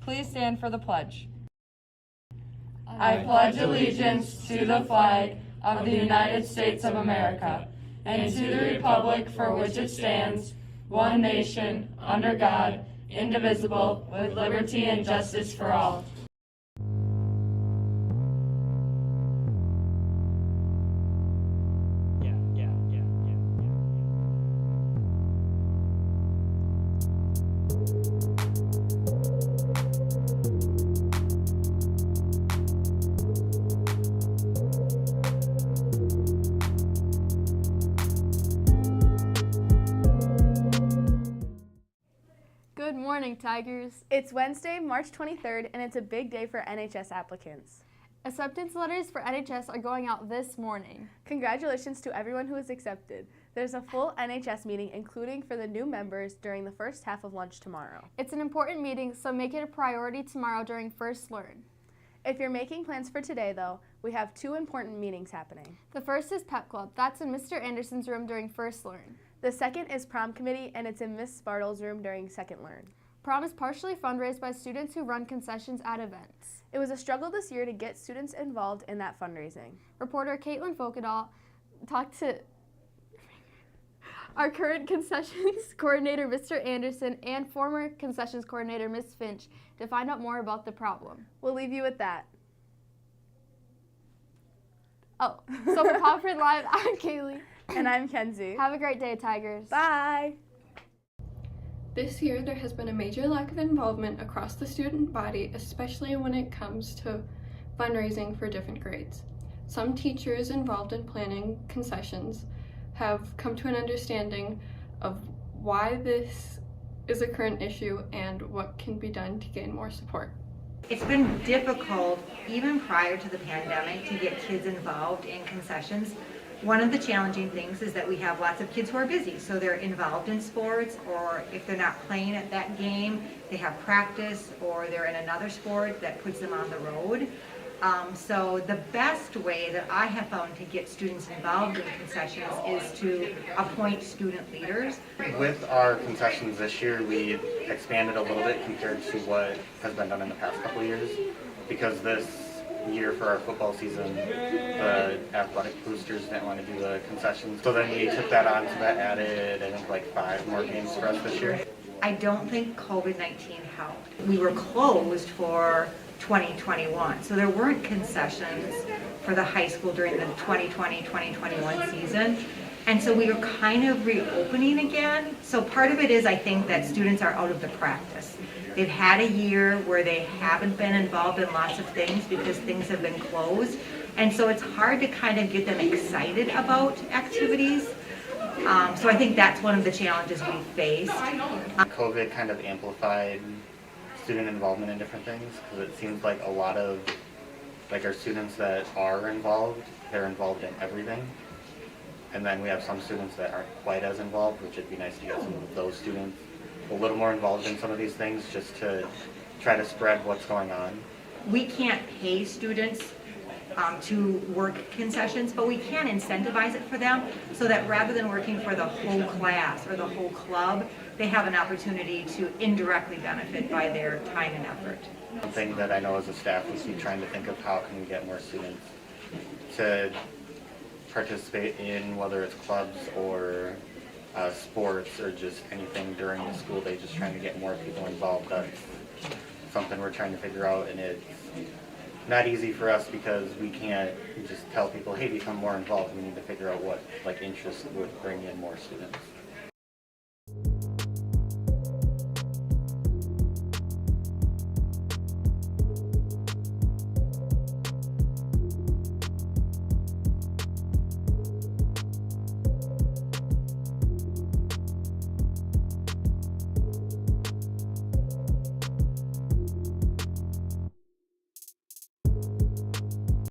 Please stand for the pledge. I pledge allegiance to the flag of the United States of America and to the republic for which it stands, one nation, under God, indivisible, with liberty and justice for all. Good morning, Tigers. It's Wednesday, March 23rd, and it's a big day for NHS applicants. Acceptance letters for NHS are going out this morning. Congratulations to everyone who is accepted. There's a full NHS meeting, including for the new members, during the first half of lunch tomorrow. It's an important meeting, so make it a priority tomorrow during First Learn. If you're making plans for today, though, we have two important meetings happening. The first is Pep Club. That's in Mr. Anderson's room during First Learn. The second is Prom Committee, and it's in Miss Spartle's room during Second Learn. Prom is partially fundraised by students who run concessions at events. It was a struggle this year to get students involved in that fundraising. Reporter Caitlin Folkedahl talked to our current concessions coordinator, Mr. Anderson, and former concessions coordinator, Ms. Finch, to find out more about the problem. We'll leave you with that. Oh, so for Paw Print Live, I'm Kaylee. And I'm Kenzie. Have a great day, Tigers. Bye. This year, there has been a major lack of involvement across the student body, especially when it comes to fundraising for different grades. Some teachers involved in planning concessions have come to an understanding of why this is a current issue and what can be done to gain more support. It's been difficult, even prior to the pandemic, to get kids involved in concessions. One of the challenging things is that we have lots of kids who are busy, so they're involved in sports, or if they're not playing at that game, they have practice, or they're in another sport that puts them on the road. So the best way that I have found to get students involved in concessions is to appoint student leaders. With our concessions this year, we expanded a little bit compared to what has been done in the past couple of years, because this year for our football season, the athletic boosters didn't want to do the concessions. So then we took that on, so that added, I think, like 5 more games for us this year. I don't think COVID-19 helped. We were closed for 2021, so there weren't concessions for the high school during the 2020-2021 season. And so we were kind of reopening again. So part of it is, I think, that students are out of the practice. They've had a year where they haven't been involved in lots of things because things have been closed. And so it's hard to kind of get them excited about activities. So I think that's one of the challenges we faced. COVID kind of amplified student involvement in different things, because it seems like a lot of our students that are involved, they're involved in everything. And then we have some students that aren't quite as involved, which would be nice to get some of those students a little more involved in some of these things, just to try to spread what's going on. We can't pay students to work concessions, but we can incentivize it for them, so that rather than working for the whole class or the whole club, they have an opportunity to indirectly benefit by their time and effort. One thing that I know as a staff, we keep trying to think of how can we get more students to participate in, whether it's clubs or sports or just anything during the school day, just trying to get more people involved. That's something we're trying to figure out, and it's not easy for us because we can't just tell people, hey, become more involved. We need to figure out what interest would bring in more students.